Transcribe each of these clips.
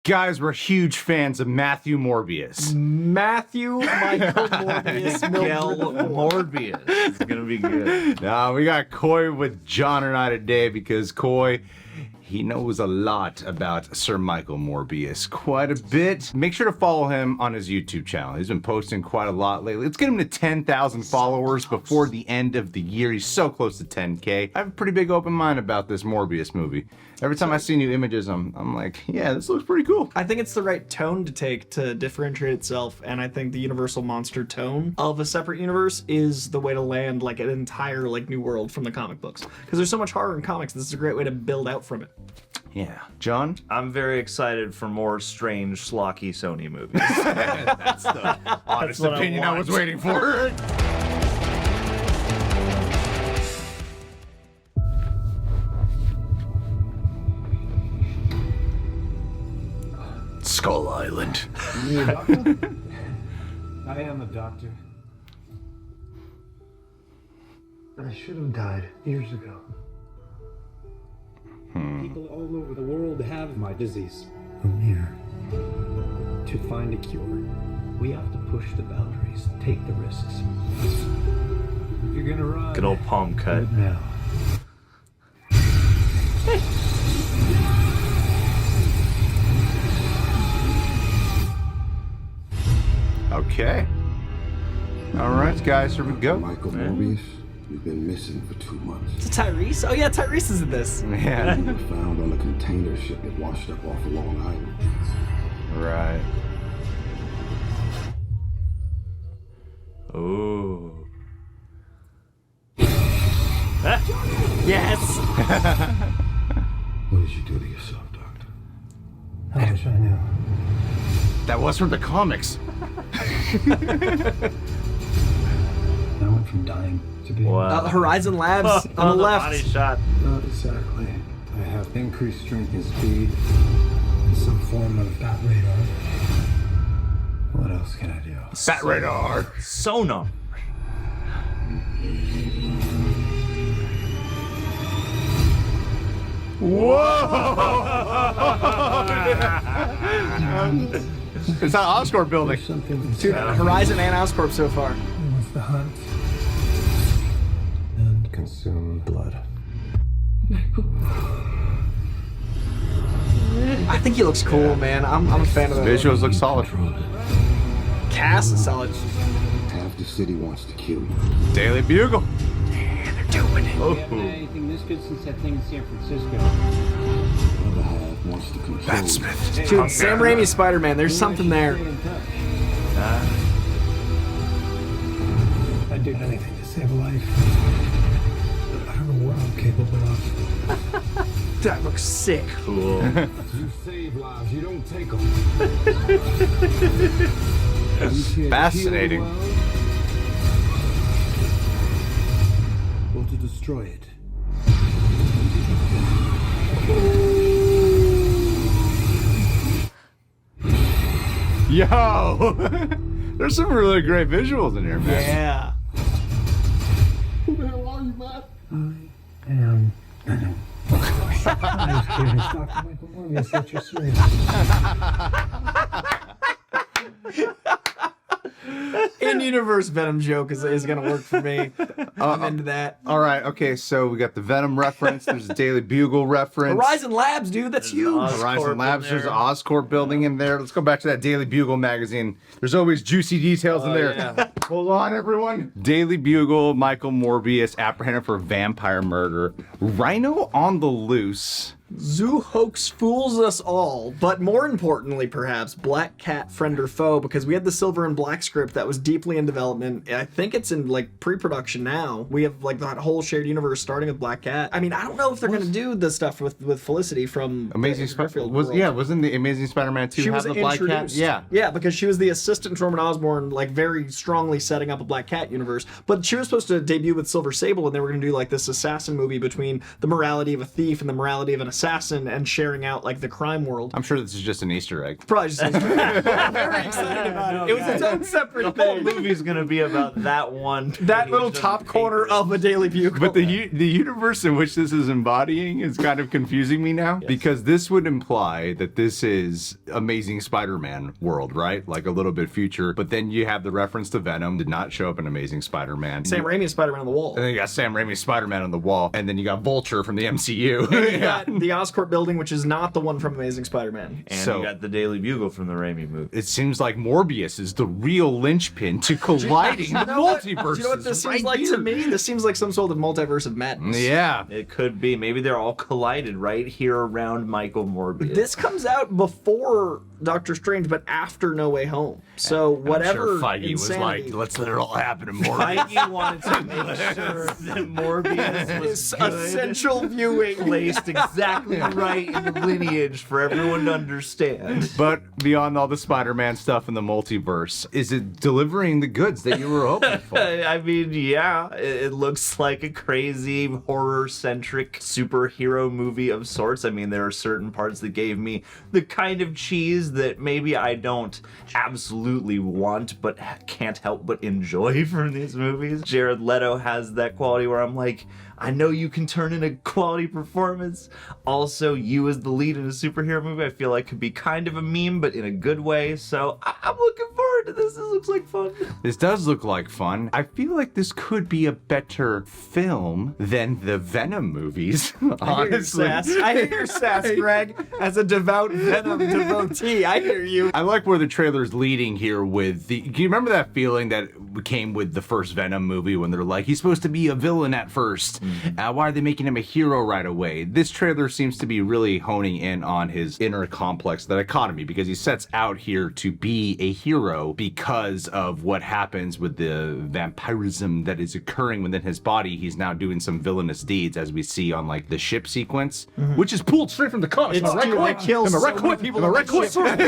Guys, we're huge fans of Matthew Morbius. Matthew Michael Morbius. Miguel Morbius. It's gonna be good. Now we got Coy with John and I today because Coy, he knows a lot about Sir Michael Morbius. Quite a bit. Make sure to follow him on his YouTube channel. He's been posting quite a lot lately. Let's get him to 10,000 followers before the end of the year. He's so close to 10K. I have a pretty big open mind about this Morbius movie. Every time I see new images, I'm like, yeah, this looks pretty cool. I think it's the right tone to take to differentiate itself, and I think the universal monster tone of a separate universe is the way to land like an entire like new world from the comic books. Because there's so much horror in comics, this is a great way to build out from it. Yeah. John? I'm very excited for more strange, schlocky Sony movies. That's the honest what I opinion I want. was waiting for. Skull Island. You a doctor? I am a doctor. I should have died years ago. People all over the world have my disease. I'm here to find a cure. We have to push the boundaries, take the risks. If you're gonna run, Good old palm do cut. it now. Okay. All right, guys, here we go. Michael Morbius, you've been missing for 2 months. Is it Tyrese? Oh yeah, Tyrese is in this. Yeah. You were found on a container ship that washed up off of Long Island. Right. Ooh. Yes. What did you do to yourself, Doctor? I wish I knew. That was from the comics. I went from dying to being. Wow. Horizon Labs on the left. Body shot. Not exactly. I have increased strength and speed, and some form of bat radar. What else can I do? Bat radar. Sonar. It's not Oscorp Building. There's something Dude, inside Horizon and Oscorp so far. me wants to hunt and consume blood. I think he looks cool, man. I'm a fan of that. Visuals look solid. Cast is solid. Half the city wants to kill you. Daily Bugle. They're doing it. We haven't had anything this good since that thing in San Francisco. The other half wants to control you. Batsmith. Dude, Sam Raimi's Spider-Man. There's something there. Stay in touch. I'd do anything to save a life. I don't know what I'm capable of. That looks sick. Cool. You save lives, you don't take them. Fascinating. Or to destroy it. Yo! There's some really great visuals in here, man. Yeah. Who the hell are you, Matt? I am Venom. I was kidding. It's Dr. Michael Morbius. That's your slave. In-universe Venom joke is gonna work for me. I'm into that. All right, okay, so we got the Venom reference. There's a Daily Bugle reference. Horizon Labs, dude. That's huge. Horizon Oscorp Labs, in there's there. an Oscorp building in there. Let's go back to that Daily Bugle magazine. There's always juicy details in there. yeah. Hold on, everyone. Daily Bugle, Michael Morbius apprehended for vampire murder. Rhino on the loose. Zoo hoax fools us all, but more importantly, perhaps, Black Cat, friend or foe, because we had the Silver and Black script that was deeply in development. I think it's in like pre-production now. We have like that whole shared universe starting with Black Cat. I mean, I don't know if they're gonna do the stuff with Felicity from Amazing the Garfield. world. Wasn't the Amazing Spider-Man 2 She was have the Black Cat? introduced. Yeah. Yeah, because she was the assistant to Norman Osborn, like very strongly setting up a Black Cat universe. But she was supposed to debut with Silver Sable, and they were going to do like this assassin movie between the morality of a thief and the morality of an assassin. assassin and sharing out like the crime world. I'm sure this is just an Easter egg. Probably just I'm very excited about it. It was its own separate The whole thing. movie's gonna be about that one. That little page of top corner paper. of a Daily Bugle. But the universe in which this is embodying is kind of confusing me now, because this would imply that this is Amazing Spider-Man world, right? Like a little bit future. But then you have the reference to Venom, did not show up in Amazing Spider-Man. Sam Raimi is Spider-Man on the wall. And then you got Sam Raimi's Spider-Man on the wall, and then you got Vulture from the MCU. You got the Oscorp Building, which is not the one from Amazing Spider-Man. And So- you got the Daily Bugle from the Raimi movie. It seems like Morbius is the real linchpin to colliding the multiverses. Do you know what this seems right like here. to me? This seems like some sort of multiverse of madness. Yeah. It could be. Maybe they're all collided right here around Michael Morbius. This comes out before Doctor Strange, but after No Way Home. So whatever. I'm sure Feige was insanity like, let's let it all happen in Morbius. Feige wanted to make sure that Morbius was is good, essential viewing. placed exactly right in the lineage for everyone to understand. But beyond all the Spider-Man stuff in the multiverse, is it delivering the goods that you were hoping for? I mean, yeah, it looks like a crazy horror-centric superhero movie of sorts. I mean, there are certain parts that gave me the kind of cheese that maybe I don't absolutely want, but can't help but enjoy from these movies. Jared Leto has that quality where I'm like, I know you can turn in a quality performance. Also, you as the lead in a superhero movie, I feel like could be kind of a meme, but in a good way. So I'm looking forward to this. This looks like fun. This does look like fun. I feel like this could be a better film than the Venom movies, honestly. I hear your sass, Greg. As a devout Venom devotee, I hear you. I like where the trailer's leading here with the... Do you remember that feeling that came with the first Venom movie when they're like, he's supposed to be a villain at first? Why are they making him a hero right away? This trailer seems to be really honing in on his inner complex, the dichotomy, because he sets out here to be a hero because of what happens with the vampirism that is occurring within his body. He's now doing some villainous deeds, as we see on like the ship sequence, which is pulled straight from the comics. It's true. It kills so many people. Am I right, Coy? Direct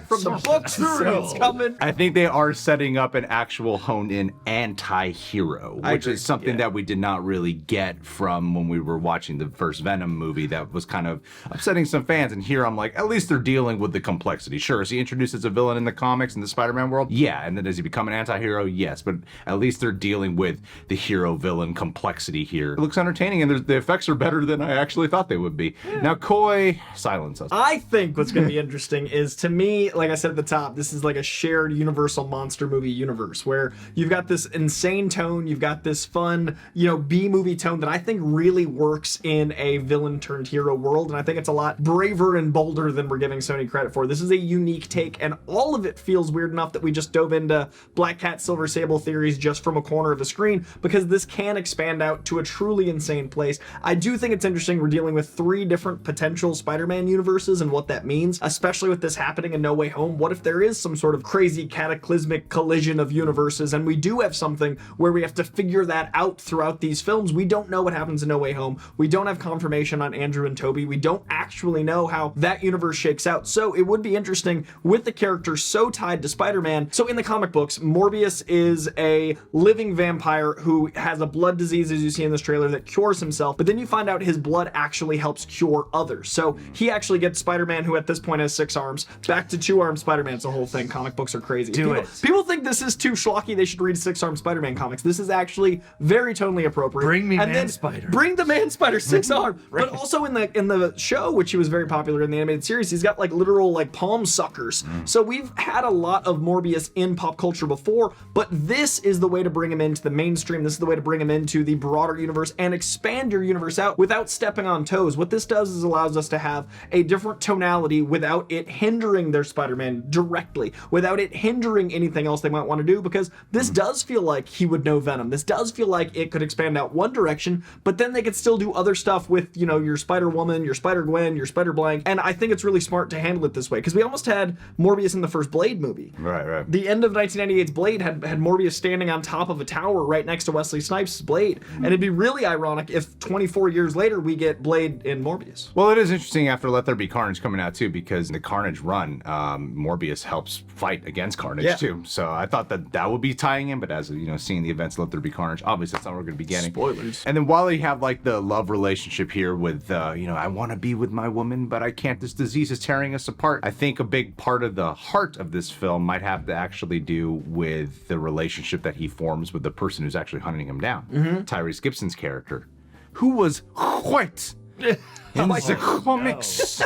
from the books. So it's coming. I think they are setting up an actual honed-in anti-hero, which agree. is something that we did not really get from when we were watching the first Venom movie. That was kind of upsetting some fans. And here I'm like, at least they're dealing with the complexity. Sure, is he introduced as a villain in the comics in the Spider-Man world? Yeah. And then does he become an anti-hero? Yes. But at least they're dealing with the hero-villain complexity here. It looks entertaining, and the effects are better than I actually thought they would be. Now, Coy, silence us. I think what's going to be interesting is, to me, like I said at the top, this is like a shared Universal monster movie universe where you've got this insane tone, you've got this fun, B-movie tone that I think really works in a villain turned hero world, and I think it's a lot braver and bolder than we're giving Sony credit for. This is a unique take, and all of it feels weird enough that we just dove into Black Cat, Silver Sable theories just from a corner of the screen, because this can expand out to a truly insane place. I do think it's interesting we're dealing with 3 different potential Spider-Man universes and what that means, especially with this happening in No Way Home. What if there is some sort of crazy cataclysmic collision of universes, and we do have something where we have to figure that out throughout these films? We don't know what happens in No Way Home. We don't have confirmation on Andrew and Tobey. We don't actually know how that universe shakes out. So it would be interesting with the character so tied to Spider-Man. So in the comic books, Morbius is a living vampire who has a blood disease, as you see in this trailer, that cures himself, but then you find out his blood actually helps cure others. So he actually gets Spider-Man, who at this point has 6 arms, back to 2-armed Spider-Man. It's a whole thing. Comic books are crazy. People think this is too schlocky. They should read 6-armed Spider-Man comics. This is actually very tonally appropriate. Bring me and Man then Spider. Bring the Man Spider 6-arm. But also in the show, which he was very popular in the animated series, he's got like literal like palm suckers. So we've had a lot of Morbius in pop culture before, but this is the way to bring him into the mainstream. This is the way to bring him into the broader universe and expand your universe out without stepping on toes. What this does is allows us to have a different tonality without it hindering their Spider-Man directly, without it hindering anything else they might want to do, because this does feel like he would know Venom. This does feel like it could expand out one direction, but then they could still do other stuff with, your Spider-Woman, your Spider-Gwen, your Spider-Blank, and I think it's really smart to handle it this way, because we almost had Morbius in the the first Blade movie. Right. The end of 1998's Blade had Morbius standing on top of a tower right next to Wesley Snipes' Blade. And it'd be really ironic if 24 years later we get Blade in Morbius. Well, it is interesting after Let There Be Carnage coming out too, because in the Carnage run, Morbius helps fight against Carnage too. So I thought that would be tying in, but as you know, seeing the events of Let There Be Carnage, obviously that's not what we're going to be getting. Spoilers. And then while you have like the love relationship here with, I want to be with my woman, but I can't. This disease is tearing us apart. I think a big part of the heart of this film might have to actually do with the relationship that he forms with the person who's actually hunting him down. Tyrese Gibson's character, who was white in the comics.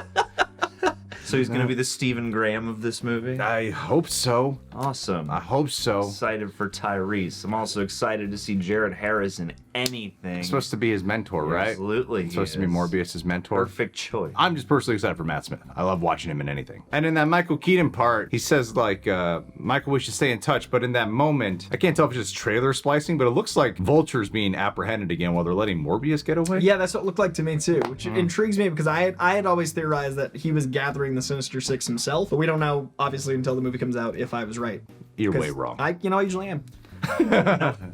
So he's going to be the Stephen Graham of this movie? I hope so. Awesome. I hope so. Excited for Tyrese. I'm also excited to see Jared Harris in anything. It's supposed to be his mentor, right? Absolutely. It's supposed to be Morbius' mentor. Perfect choice. I'm just personally excited for Matt Smith. I love watching him in anything. And in that Michael Keaton part, he says like, Michael, we should stay in touch. But in that moment, I can't tell if it's just trailer splicing, but it looks like Vulture's being apprehended again while they're letting Morbius get away. Yeah, that's what it looked like to me too, which intrigues me because I had always theorized that he was gathering the Sinister Six himself, but we don't know obviously until the movie comes out if I was right. You're way wrong. I usually am.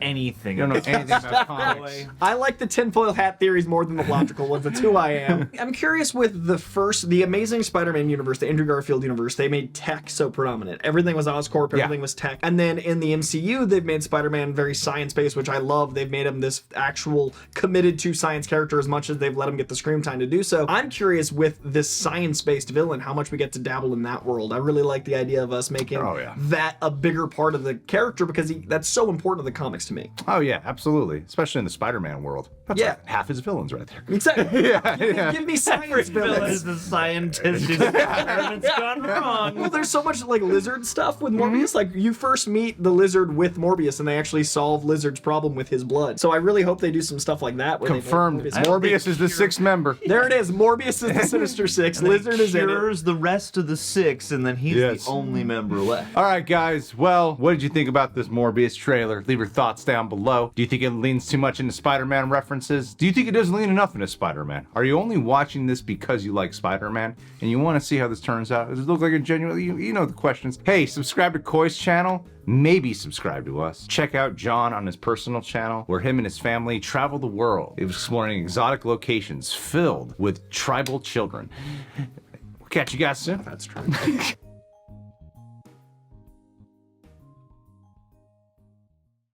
Anything. You don't know anything about comics. I like the tinfoil hat theories more than the logical ones. That's who I am. I'm curious with the Amazing Spider-Man universe, the Andrew Garfield universe, they made tech so predominant. Everything was Oscorp, everything was tech. And then in the MCU, they've made Spider-Man very science-based, which I love. They've made him this actual committed to science character as much as they've let him get the screen time to do so. I'm curious with this science-based villain, how much we get to dabble in that world. I really like the idea of us making that a bigger part of the character because that's so important to the comics to me. Oh yeah, absolutely. Especially in the Spider-Man world. That's like half his villains right there. Exactly. Yeah. Give me science Villain villains. is the scientist whose experiment's gone wrong. Well, there's so much like lizard stuff with Morbius. Like you first meet the lizard with Morbius, and they actually solve Lizard's problem with his blood. So I really hope they do some stuff like that. Where Confirmed. They make Morbius is the sixth member. There it is. Morbius is the Sinister Six. Lizard is in it. Cures the rest of the six, and then he's the only member left. All right, guys. Well, what did you think about this Morbius trailer? Leave your thoughts down below. Do you think it leans too much into Spider-Man references? Do you think it doesn't lean enough into Spider-Man? Are you only watching this because you like Spider-Man and you want to see how this turns out? Does it look like a genuine, you know the questions. Hey, subscribe to Koi's channel. Maybe subscribe to us. Check out John on his personal channel, where him and his family travel the world, exploring exotic locations filled with tribal children. We'll catch you guys soon. That's true.